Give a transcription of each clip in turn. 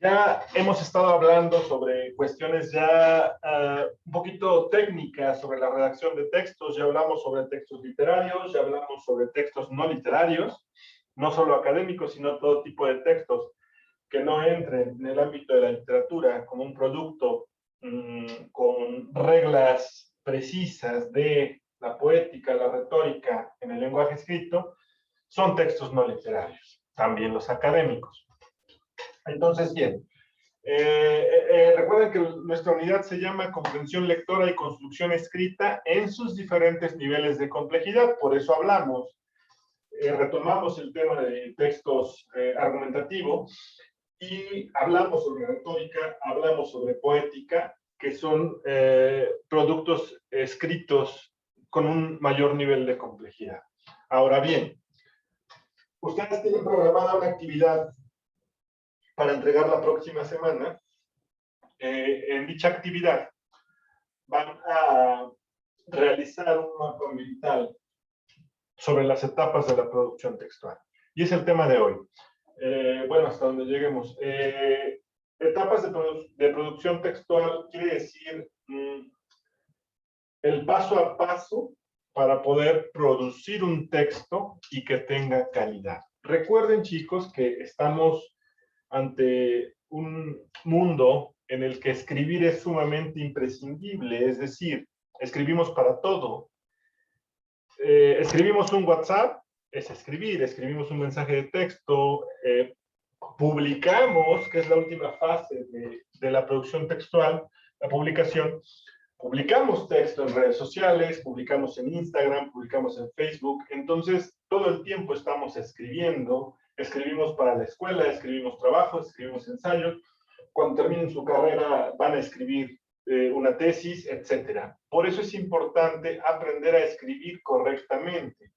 Ya hemos estado hablando sobre cuestiones ya un poquito técnicas sobre la redacción de textos, ya hablamos sobre textos literarios, ya hablamos sobre textos no literarios, no solo académicos, sino todo tipo de textos que no entren en el ámbito de la literatura como un producto con reglas precisas de la poética, la retórica en el lenguaje escrito, son textos no literarios, también los académicos. Entonces, bien, recuerden que nuestra unidad se llama comprensión lectora y construcción escrita en sus diferentes niveles de complejidad, por eso hablamos, retomamos el tema de textos argumentativos y hablamos sobre retórica, hablamos sobre poética, que son productos escritos con un mayor nivel de complejidad. Ahora bien, ustedes tienen programada una actividad para entregar la próxima semana. En dicha actividad van a realizar un mapa mental sobre las etapas de la producción textual. Y es el tema de hoy. Bueno, hasta donde lleguemos. Etapas de producción textual quiere decir el paso a paso para poder producir un texto y que tenga calidad. Recuerden, chicos, que estamos ante un mundo en el que escribir es sumamente imprescindible, es decir, escribimos para todo. Escribimos un WhatsApp, es escribir, escribimos un mensaje de texto, publicamos, que es la última fase de la producción textual, la publicación, publicamos texto en redes sociales, publicamos en Instagram, publicamos en Facebook, entonces todo el tiempo estamos escribiendo, escribimos para la escuela, escribimos trabajos, escribimos ensayos, cuando terminen su carrera van a escribir una tesis, etc. Por eso es importante aprender a escribir correctamente.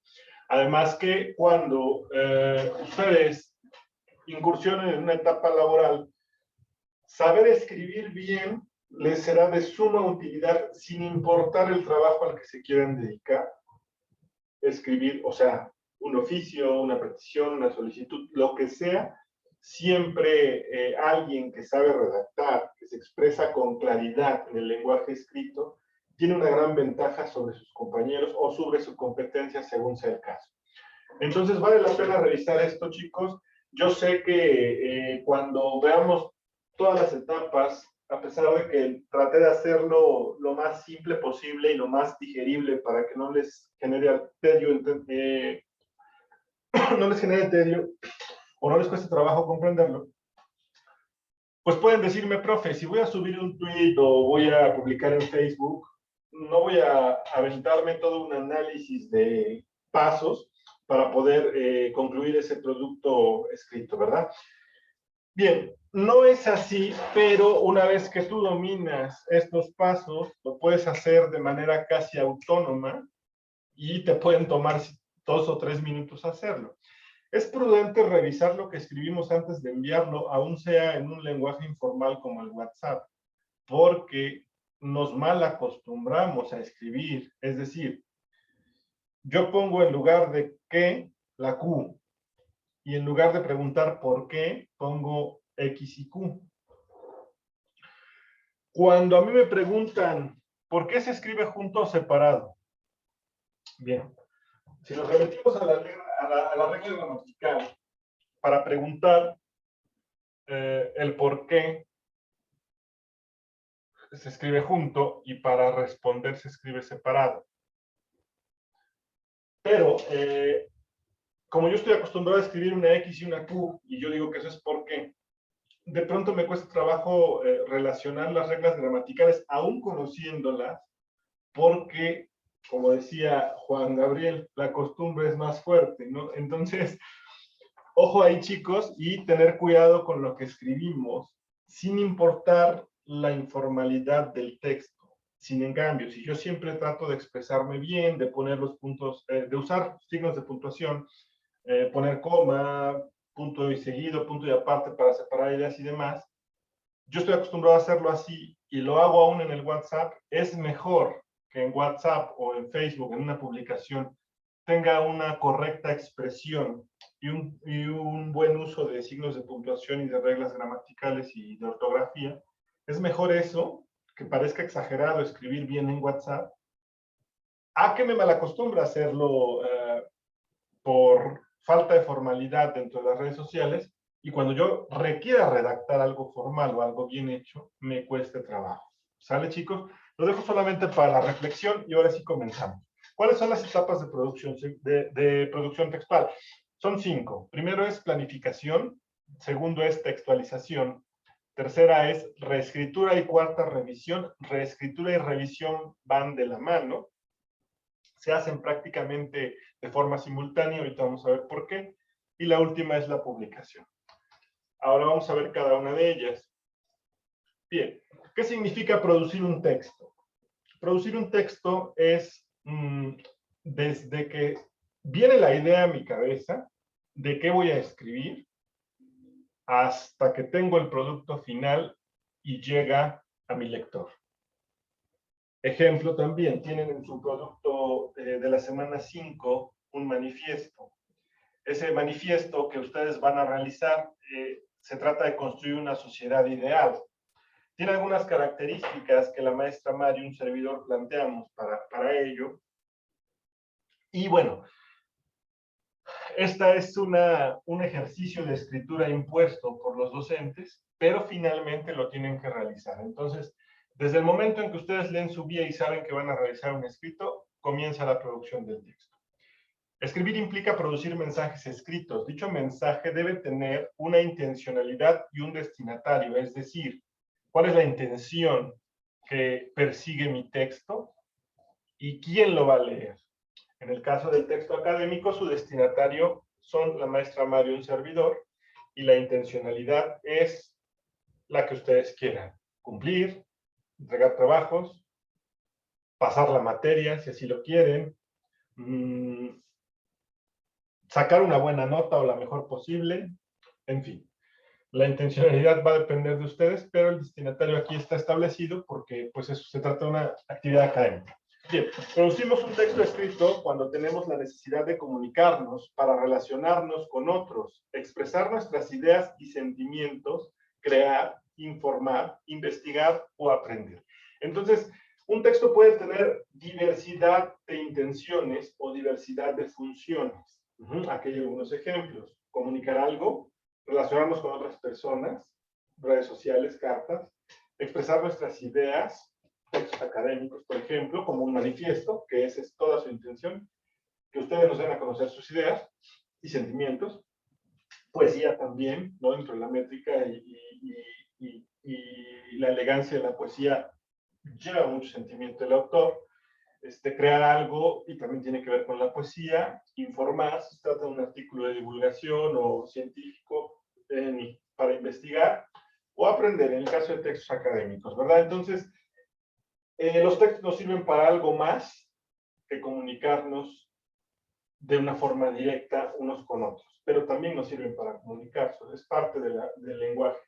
Además que cuando ustedes incursionen en una etapa laboral, saber escribir bien les será de suma utilidad sin importar el trabajo al que se quieran dedicar. Escribir, o sea, un oficio, una petición, una solicitud, lo que sea, siempre alguien que sabe redactar, que se expresa con claridad en el lenguaje escrito, tiene una gran ventaja sobre sus compañeros o sobre su competencia según sea el caso. Entonces vale la pena revisar esto, chicos. Yo sé que cuando veamos todas las etapas, a pesar de que traté de hacerlo lo más simple posible y lo más digerible para que no les genere tedio, no les genere tedio o no les cueste trabajo comprenderlo, pues pueden decirme, profe, si voy a subir un tweet o voy a publicar en Facebook, no voy a aventarme todo un análisis de pasos para poder concluir ese producto escrito, ¿verdad? Bien, no es así, pero una vez que tú dominas estos pasos, lo puedes hacer de manera casi autónoma y te pueden tomar 2 o 3 minutos hacerlo. Es prudente revisar lo que escribimos antes de enviarlo, aun sea en un lenguaje informal como el WhatsApp, porque nos mal acostumbramos a escribir. Es decir, yo pongo en lugar de qué, la Q, y en lugar de preguntar por qué, pongo X y Q. Cuando a mí me preguntan, ¿por qué se escribe junto o separado? Bien, si nos remitimos a la regla gramatical, para preguntar el por qué se escribe junto y para responder se escribe separado. Pero, como yo estoy acostumbrado a escribir una X y una Q, y yo digo que eso es por qué, de pronto me cuesta trabajo relacionar las reglas gramaticales, aún conociéndolas, porque, como decía Juan Gabriel, la costumbre es más fuerte, ¿no? Entonces, ojo ahí, chicos, y tener cuidado con lo que escribimos, sin importar la informalidad del texto. Sin en cambio, si yo siempre trato de expresarme bien, de poner los puntos, de usar signos de puntuación, poner coma, punto y seguido, punto y aparte para separar ideas y demás, yo estoy acostumbrado a hacerlo así y lo hago aún en el WhatsApp, es mejor que en WhatsApp o en Facebook, en una publicación, tenga una correcta expresión y un buen uso de signos de puntuación y de reglas gramaticales y de ortografía, es mejor eso, que parezca exagerado escribir bien en WhatsApp, a que me malacostumbra hacerlo por falta de formalidad dentro de las redes sociales, y cuando yo requiera redactar algo formal o algo bien hecho, me cueste trabajo. ¿Sale, chicos? Lo dejo solamente para la reflexión y ahora sí comenzamos. ¿Cuáles son las etapas de producción textual? Son 5. Primero es planificación, segundo es textualización, tercera es reescritura y cuarta revisión. Reescritura y revisión van de la mano, se hacen prácticamente de forma simultánea, ahorita vamos a ver por qué, y la última es la publicación. Ahora vamos a ver cada una de ellas. Bien, ¿qué significa producir un texto? Producir un texto es desde que viene la idea a mi cabeza de qué voy a escribir hasta que tengo el producto final y llega a mi lector. Ejemplo también, tienen en su producto de la semana 5 un manifiesto. Ese manifiesto que ustedes van a realizar se trata de construir una sociedad ideal. Tiene algunas características que la maestra Mari y un servidor planteamos para ello. Y bueno, esta es un ejercicio de escritura impuesto por los docentes, pero finalmente lo tienen que realizar. Entonces, desde el momento en que ustedes leen su guía y saben que van a realizar un escrito, comienza la producción del texto. Escribir implica producir mensajes escritos. Dicho mensaje debe tener una intencionalidad y un destinatario, es decir, cuál es la intención que persigue mi texto y quién lo va a leer. En el caso del texto académico, su destinatario son la maestra Mario y un servidor, y la intencionalidad es la que ustedes quieran. Cumplir, entregar trabajos, pasar la materia, si así lo quieren, sacar una buena nota o la mejor posible, en fin. La intencionalidad va a depender de ustedes, pero el destinatario aquí está establecido porque pues eso se trata de una actividad académica. Bien, producimos un texto escrito cuando tenemos la necesidad de comunicarnos para relacionarnos con otros, expresar nuestras ideas y sentimientos, crear, informar, investigar o aprender. Entonces, un texto puede tener diversidad de intenciones o diversidad de funciones. Aquí hay algunos ejemplos. Comunicar algo, relacionarnos con otras personas, redes sociales, cartas, expresar nuestras ideas, textos académicos, por ejemplo, como un manifiesto, que esa es toda su intención, que ustedes nos den a conocer sus ideas y sentimientos. Poesía también, ¿no? Dentro de la métrica y la elegancia de la poesía lleva mucho sentimiento del autor. Crear algo y también tiene que ver con la poesía, informar, se trata de un artículo de divulgación o científico para investigar o aprender, en el caso de textos académicos, ¿verdad? Entonces, los textos nos sirven para algo más que comunicarnos de una forma directa unos con otros, pero también nos sirven para comunicarse, es parte del lenguaje.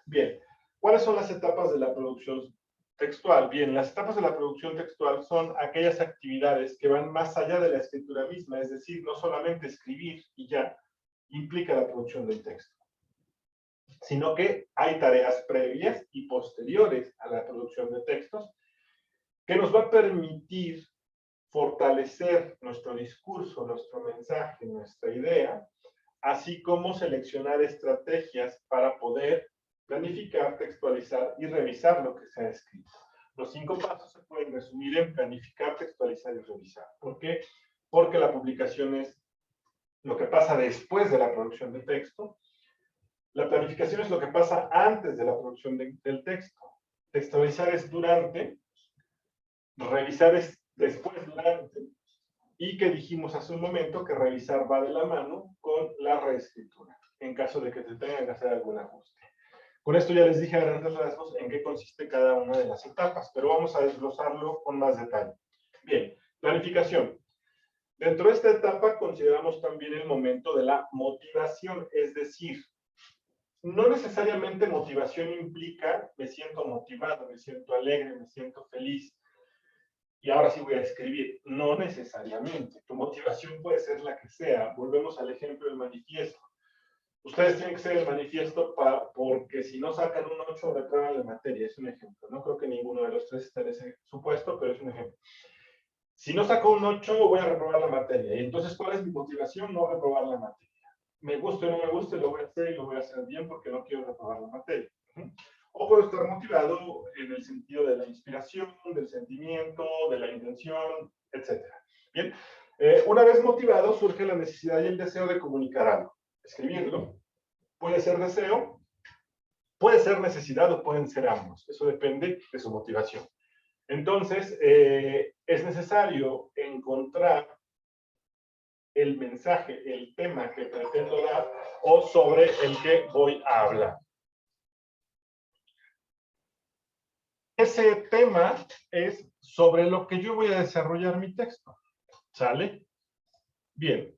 Bien, ¿cuáles son las etapas de la producción textual? Bien, las etapas de la producción textual son aquellas actividades que van más allá de la escritura misma, es decir, no solamente escribir y ya implica la producción del texto, sino que hay tareas previas y posteriores a la producción de textos que nos va a permitir fortalecer nuestro discurso, nuestro mensaje, nuestra idea, así como seleccionar estrategias para poder planificar, textualizar y revisar lo que se ha escrito. Los 5 pasos se pueden resumir en planificar, textualizar y revisar. ¿Por qué? Porque la publicación es lo que pasa después de la producción de texto. La planificación es lo que pasa antes de la producción del texto. Textualizar es durante, revisar es después, durante, y que dijimos hace un momento que revisar va de la mano con la reescritura, en caso de que se tengan que hacer algún ajuste. Con esto ya les dije a grandes rasgos en qué consiste cada una de las etapas, pero vamos a desglosarlo con más detalle. Bien, planificación. Dentro de esta etapa consideramos también el momento de la motivación, es decir, no necesariamente motivación implica me siento motivado, me siento alegre, me siento feliz. y ahora sí voy a escribir. No necesariamente. Tu motivación puede ser la que sea. Volvemos al ejemplo del manifiesto. Ustedes tienen que ser el manifiesto porque si no sacan un 8, reprueban la materia. Es un ejemplo. No creo que ninguno de los tres esté en ese supuesto, pero es un ejemplo. Si no saco un 8, voy a reprobar la materia. Y entonces, ¿cuál es mi motivación? No reprobar la materia. Me guste o no me guste, lo voy a hacer y lo voy a hacer bien porque no quiero reprobar la materia. O puedo estar motivado en el sentido de la inspiración, del sentimiento, de la intención, etc. Bien, una vez motivado surge la necesidad y el deseo de comunicar algo. Escribirlo. Puede ser deseo, puede ser necesidad o pueden ser ambos. Eso depende de su motivación. Entonces, es necesario encontrar el mensaje, el tema que pretendo dar o sobre el que voy a hablar. Ese tema es sobre lo que yo voy a desarrollar mi texto. ¿Sale? Bien.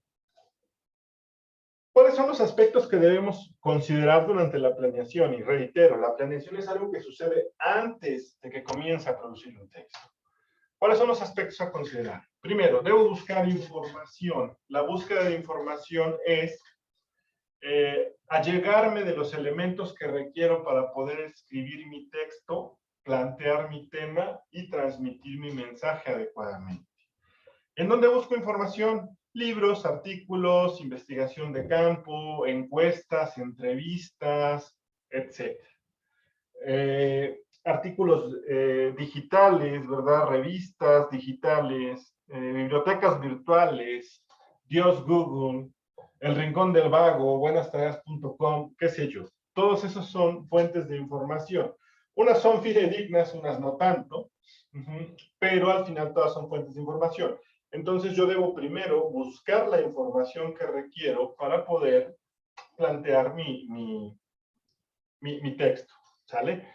¿Cuáles son los aspectos que debemos considerar durante la planeación? Y reitero, la planeación es algo que sucede antes de que comience a producir un texto. ¿Cuáles son los aspectos a considerar? Primero, debo buscar información. La búsqueda de información es allegarme de los elementos que requiero para poder escribir mi texto, plantear mi tema y transmitir mi mensaje adecuadamente. ¿En dónde busco información? Libros, artículos, investigación de campo, encuestas, entrevistas, etc. Artículos digitales, ¿verdad? Revistas digitales, bibliotecas virtuales, Dios Google, El Rincón del Vago, buenastareas.com, qué sé yo. Todos esos son fuentes de información. Unas son fidedignas, unas no tanto, pero al final todas son fuentes de información. Entonces yo debo primero buscar la información que requiero para poder plantear mi texto, ¿sale?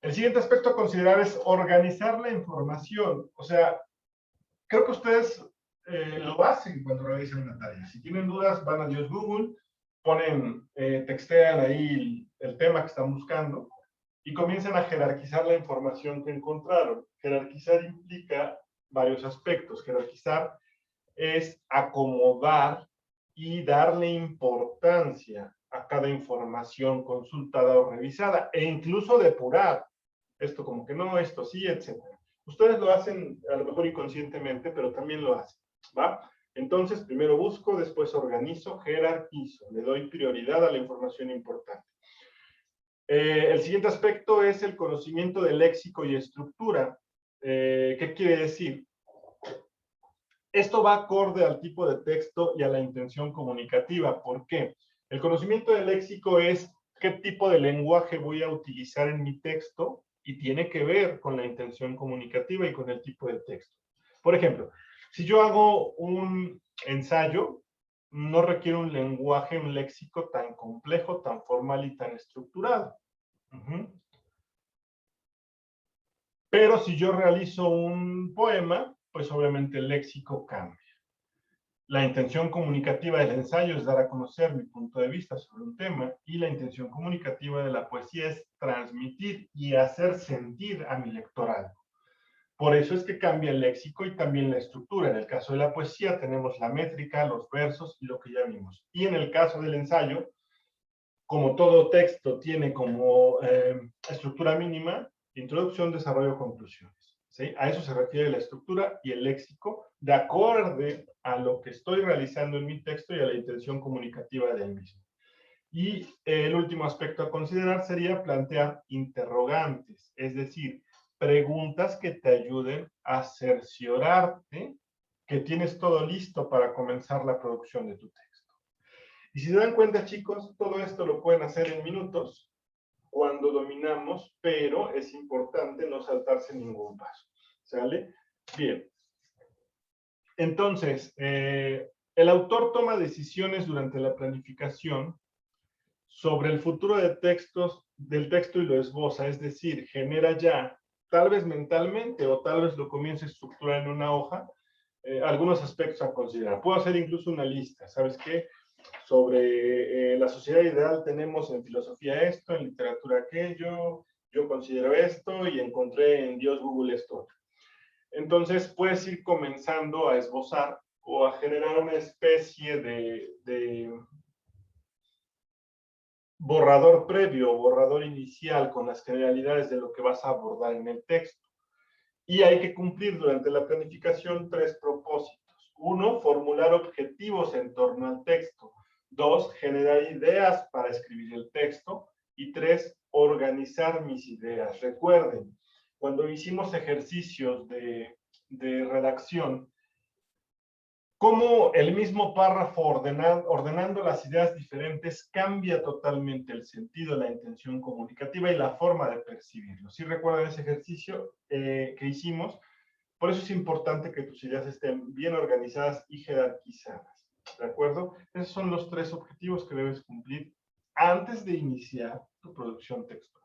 El siguiente aspecto a considerar es organizar la información. O sea, creo que ustedes lo hacen cuando realizan una tarea. Si tienen dudas, van a Dios Google, ponen, textean ahí el tema que están buscando y comienzan a jerarquizar la información que encontraron. Jerarquizar implica varios aspectos. Jerarquizar es acomodar y darle importancia a cada información consultada o revisada e incluso depurar. Esto como que no, esto sí, etc. Ustedes lo hacen a lo mejor inconscientemente, pero también lo hacen, ¿va? Entonces, primero busco, después organizo, jerarquizo, le doy prioridad a la información importante. El siguiente aspecto es el conocimiento del léxico y estructura. ¿Qué quiere decir? Esto va acorde al tipo de texto y a la intención comunicativa. ¿Por qué? El conocimiento del léxico es qué tipo de lenguaje voy a utilizar en mi texto y tiene que ver con la intención comunicativa y con el tipo de texto. Por ejemplo, si yo hago un ensayo, no requiere un lenguaje, un léxico tan complejo, tan formal y tan estructurado. Pero si yo realizo un poema, pues obviamente el léxico cambia. La intención comunicativa del ensayo es dar a conocer mi punto de vista sobre un tema y la intención comunicativa de la poesía es transmitir y hacer sentir a mi lector algo. Por eso es que cambia el léxico y también la estructura. En el caso de la poesía tenemos la métrica, los versos y lo que ya vimos. Y en el caso del ensayo, como todo texto tiene como estructura mínima, introducción, desarrollo, conclusiones. ¿Sí? A eso se refiere la estructura y el léxico, de acuerdo a lo que estoy realizando en mi texto y a la intención comunicativa del mismo. Y el último aspecto a considerar sería plantear interrogantes, es decir, preguntas que te ayuden a cerciorarte que tienes todo listo para comenzar la producción de tu texto. Y si se dan cuenta, chicos, todo esto lo pueden hacer en minutos cuando dominamos, pero es importante no saltarse ningún paso. ¿Sale? Bien. Entonces, el autor toma decisiones durante la planificación sobre el futuro de del texto y lo esboza, es decir, genera ya, tal vez mentalmente o tal vez lo comience a estructurar en una hoja, algunos aspectos a considerar. Puedo hacer incluso una lista, ¿sabes qué? Sobre la sociedad ideal tenemos en filosofía esto, en literatura aquello, yo considero esto y encontré en Dios Google esto. Entonces puedes ir comenzando a esbozar o a generar una especie de borrador previo, borrador inicial con las generalidades de lo que vas a abordar en el texto. Y hay que cumplir durante la planificación 3 propósitos. 1, formular objetivos en torno al texto. 2, generar ideas para escribir el texto. Y 3, organizar mis ideas. Recuerden, cuando hicimos ejercicios de redacción, cómo el mismo párrafo ordenando las ideas diferentes cambia totalmente el sentido, la intención comunicativa y la forma de percibirlo. ¿Sí recuerdan ese ejercicio que hicimos? Por eso es importante que tus ideas estén bien organizadas y jerarquizadas. ¿De acuerdo? Esos son los 3 objetivos que debes cumplir antes de iniciar tu producción textual.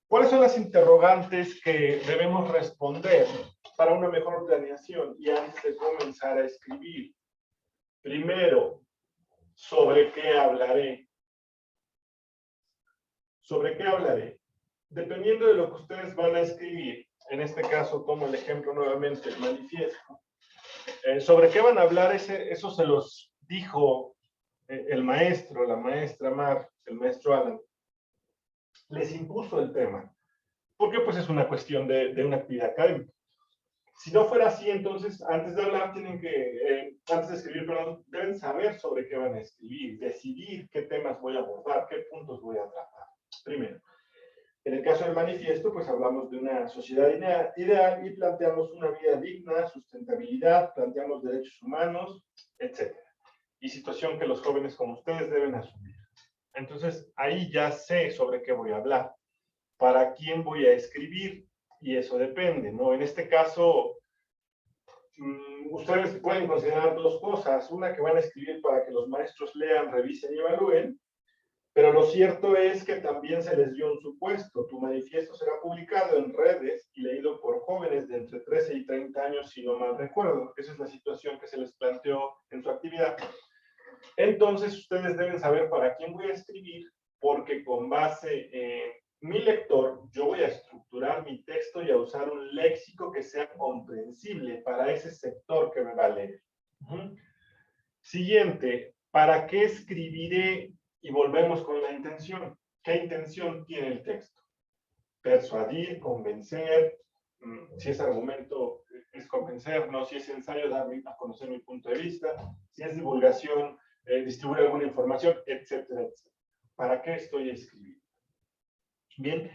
¿Cuáles son las interrogantes que debemos responder para una mejor planeación y antes de comenzar a escribir? Primero, ¿sobre qué hablaré? ¿Sobre qué hablaré? Dependiendo de lo que ustedes van a escribir, en este caso tomo el ejemplo nuevamente, el manifiesto. ¿Sobre qué van a hablar? Eso se los dijo el maestro, la maestra Mar, el maestro Alan. Les impuso el tema, porque pues es una cuestión de una actividad académica. Si no fuera así, entonces, antes de hablar, antes de escribir, perdón, deben saber sobre qué van a escribir, decidir qué temas voy a abordar, qué puntos voy a tratar. Primero, en el caso del manifiesto, pues hablamos de una sociedad ideal y planteamos una vida digna, sustentabilidad, planteamos derechos humanos, etc. Y situación que los jóvenes como ustedes deben asumir. Entonces, ahí ya sé sobre qué voy a hablar, para quién voy a escribir, y eso depende, ¿no? En este caso, ustedes pueden considerar 2 cosas. Una, que van a escribir para que los maestros lean, revisen y evalúen, pero lo cierto es que también se les dio un supuesto. Tu manifiesto será publicado en redes y leído por jóvenes de entre 13 y 30 años, si no mal recuerdo. Esa es la situación que se les planteó en su actividad. Entonces, ustedes deben saber para quién voy a escribir, porque con base en mi lector, yo voy a estructurar mi texto y a usar un léxico que sea comprensible para ese sector que me va a leer. Siguiente, ¿para qué escribiré? Y volvemos con la intención. ¿Qué intención tiene el texto? Persuadir, convencer, si es argumento, es convencer, no, si es ensayo, darme a conocer mi punto de vista, si es divulgación, distribuir alguna información, etcétera, etcétera. ¿Para qué estoy escribiendo? Bien,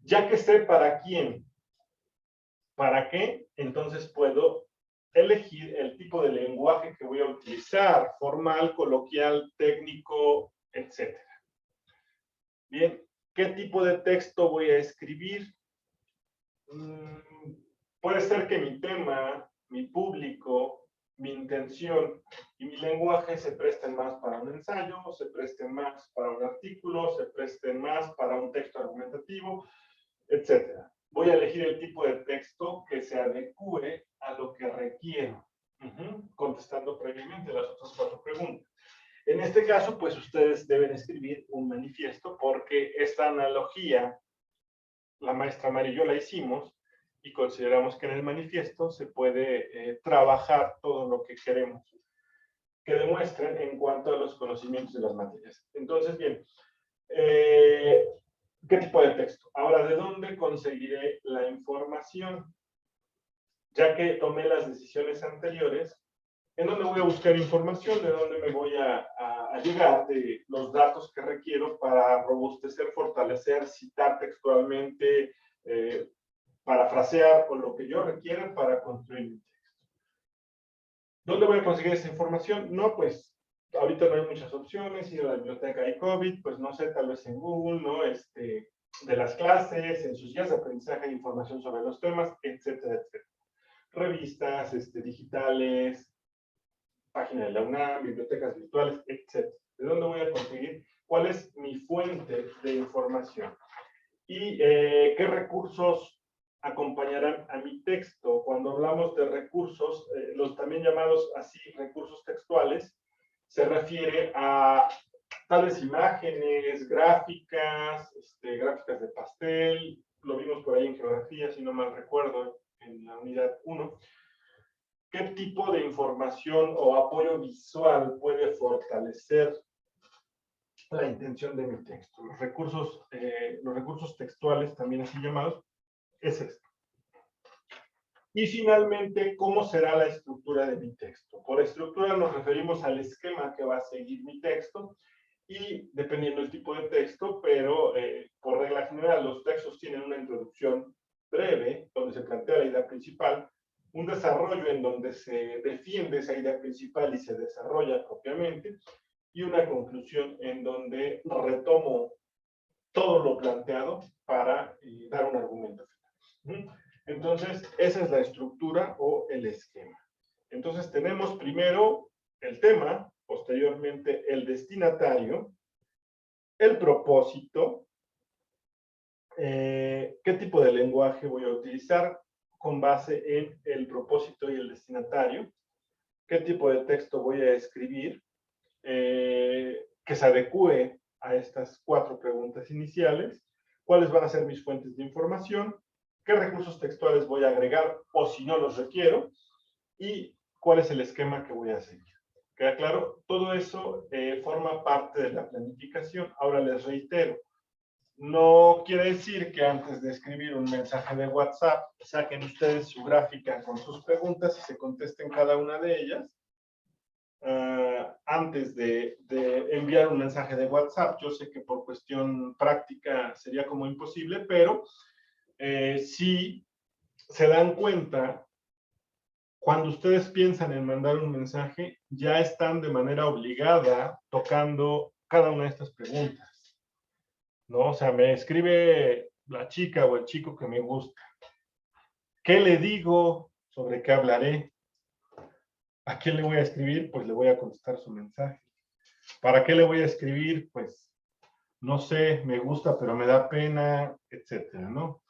ya que sé para quién, para qué, entonces puedo elegir el tipo de lenguaje que voy a utilizar, formal, coloquial, técnico, etcétera. Bien, ¿qué tipo de texto voy a escribir? Puede ser que mi tema, mi público, mi intención y mi lenguaje se presten más para un ensayo, se presten más para un artículo, se presten más para un texto argumentativo, etc. Voy a elegir el tipo de texto que se adecue a lo que requiero, contestando previamente las otras 4 preguntas. En este caso, pues ustedes deben escribir un manifiesto porque esta analogía, la maestra Mari y yo la hicimos y consideramos que en el manifiesto se puede trabajar todo lo que queremos que demuestren en cuanto a los conocimientos de las materias. Entonces, bien, ¿qué tipo de texto? Ahora, ¿de dónde conseguiré la información? Ya que tomé las decisiones anteriores, ¿en dónde voy a buscar información? ¿De dónde me voy a llegar? De los datos que requiero para robustecer, fortalecer, citar textualmente, parafrasear o lo que yo requiera para construir mi texto. ¿Dónde voy a conseguir esa información? No, pues ahorita no hay muchas opciones, ir a la biblioteca iCovid, pues no sé, tal vez en Google, ¿no? De las clases, en sus guías de aprendizaje de información sobre los temas, etcétera, etcétera. Revistas digitales, página de la UNAM, bibliotecas virtuales, etcétera. ¿De dónde voy a conseguir? ¿Cuál es mi fuente de información? Y qué recursos acompañarán a mi texto. Cuando hablamos de recursos, los también llamados así recursos textuales, se refiere a tal vez imágenes, gráficas, gráficas de pastel, lo vimos por ahí en geografía, si no mal recuerdo, en la unidad 1, ¿qué tipo de información o apoyo visual puede fortalecer la intención de mi texto? Los recursos textuales, también así llamados, es esto. Y finalmente, ¿cómo será la estructura de mi texto? Por estructura nos referimos al esquema que va a seguir mi texto y dependiendo del tipo de texto, pero por regla general los textos tienen una introducción breve, donde se plantea la idea principal, un desarrollo en donde se defiende esa idea principal y se desarrolla propiamente, y una conclusión en donde retomo todo lo planteado para dar un argumento final. Entonces, esa es la estructura o el esquema. Entonces, tenemos primero el tema, posteriormente el destinatario, el propósito, qué tipo de lenguaje voy a utilizar con base en el propósito y el destinatario, qué tipo de texto voy a escribir, que se adecue a estas 4 preguntas iniciales, cuáles van a ser mis fuentes de información, qué recursos textuales voy a agregar o si no los requiero, y cuál es el esquema que voy a seguir. ¿Queda claro? Todo eso forma parte de la planificación. Ahora les reitero, no quiere decir que antes de escribir un mensaje de WhatsApp saquen ustedes su gráfica con sus preguntas y se contesten cada una de ellas antes de enviar un mensaje de WhatsApp. Yo sé que por cuestión práctica sería como imposible, pero si se dan cuenta, cuando ustedes piensan en mandar un mensaje, ya están de manera obligada tocando cada una de estas preguntas, ¿no? O sea, me escribe la chica o el chico que me gusta. ¿Qué le digo? ¿Sobre qué hablaré? ¿A quién le voy a escribir? Pues le voy a contestar su mensaje. ¿Para qué le voy a escribir? Pues, no sé, me gusta, pero me da pena, etcétera, ¿no?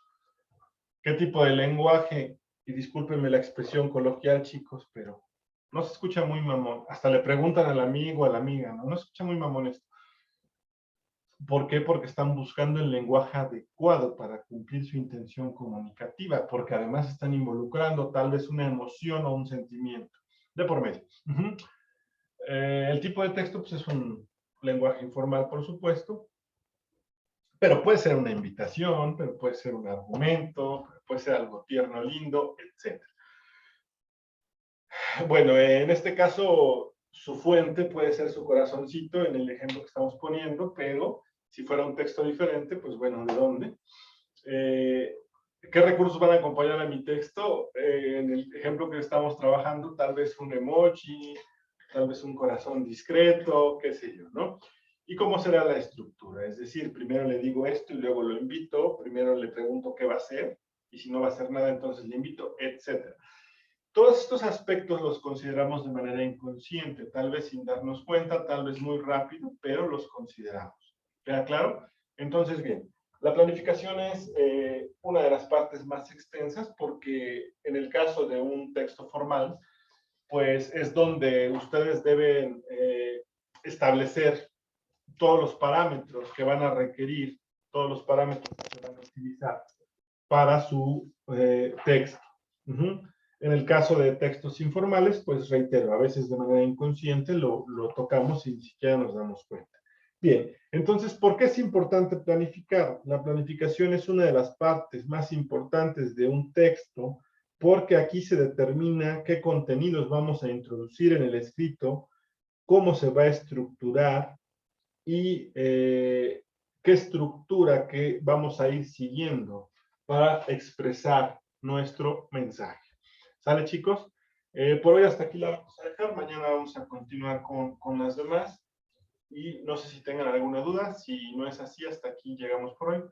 ¿Qué tipo de lenguaje? Y discúlpenme la expresión coloquial, chicos, pero no se escucha muy mamón. Hasta le preguntan al amigo, a la amiga, ¿no? No se escucha muy mamón esto. ¿Por qué? Porque están buscando el lenguaje adecuado para cumplir su intención comunicativa, porque además están involucrando tal vez una emoción o un sentimiento de por medio. El tipo de texto pues, es un lenguaje informal, por supuesto, pero puede ser una invitación, pero puede ser un argumento, puede ser algo tierno, lindo, etc. Bueno, en este caso, su fuente puede ser su corazoncito en el ejemplo que estamos poniendo, pero si fuera un texto diferente, pues bueno, ¿de dónde? ¿Qué recursos van a acompañar a mi texto? En el ejemplo que estamos trabajando, tal vez un emoji, tal vez un corazón discreto, qué sé yo, ¿no? ¿Y cómo será la estructura? Es decir, primero le digo esto y luego lo invito, primero le pregunto qué va a hacer, y si no va a hacer nada, entonces le invito, etc. Todos estos aspectos los consideramos de manera inconsciente, tal vez sin darnos cuenta, tal vez muy rápido, pero los consideramos. ¿Queda claro? Entonces, bien, la planificación es una de las partes más extensas porque en el caso de un texto formal, pues es donde ustedes deben establecer todos los parámetros que van a requerir, todos los parámetros que se van a utilizar para su texto. En el caso de textos informales, pues reitero, a veces de manera inconsciente lo tocamos y ni siquiera nos damos cuenta. Bien, entonces, ¿por qué es importante planificar? La planificación es una de las partes más importantes de un texto porque aquí se determina qué contenidos vamos a introducir en el escrito, cómo se va a estructurar y qué estructura que vamos a ir siguiendo para expresar nuestro mensaje. ¿Sale, chicos? Por hoy hasta aquí la vamos a dejar. Mañana vamos a continuar con las demás. Y no sé si tengan alguna duda. Si no es así, hasta aquí llegamos por hoy.